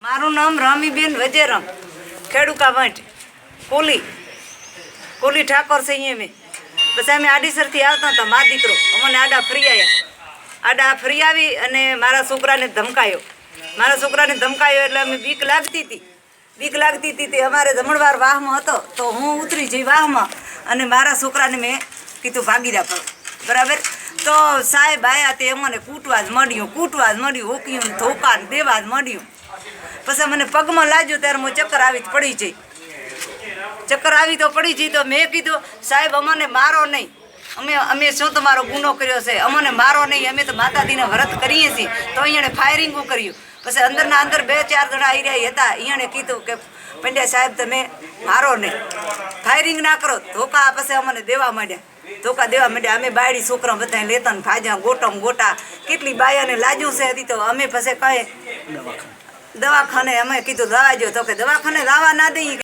મારું નામ રામીબેન વજેરામ, ખેડૂકા વાંટ, કોલી ઠાકોર છે અહીંયા મેં. પછી અમે આડીસરથી આવતા હતા, મા દીકરો અમને આડા ફરી આવી અને મારા છોકરાને ધમકાયો એટલે અમે બીક લાગતી હતી તે અમારે જમણવાર વાહમાં હતો તો હું ઉતરી જઈ વાહમાં અને મારા છોકરાને મેં કીધું ભાગી જા પડો બરાબર. તો સાહેબ આવ્યા તે અમને કૂટવા જ મળ્યું, હોક્યું ધોકા દેવા જ મળ્યું. પછી મને પગમાં લાગ્યું ત્યારે હું ચક્કર આવી તો પડી જઈ. તો મેં કીધું સાહેબ અમને મારો નહીં, અમે શું તમારો ગુનો કર્યો છે, અમને મારો નહીં, અમે તો માતાજીના વ્રત કરીએ છીએ. તો અહીંયાને ફાયરિંગ કર્યું. પછી અંદરના અંદર 2-4 જણા આર્યા હતા. અહીંયાને કીધું કે પંડ્યા સાહેબ તમે મારો નહીં, ફાયરિંગ ના કરો. ધોકા પછી અમને દેવા માંડ્યા. અમે બાયડી છોકરા બધા લેતા ને ભાજ્યા ગોટા કેટલી બાયાને લાજ્યું છે હતી. તો અમે પછી કઈ દવાખાને અમે કીધું દવા જો, તો કે દવાખાને લાવવા ના દઈએ.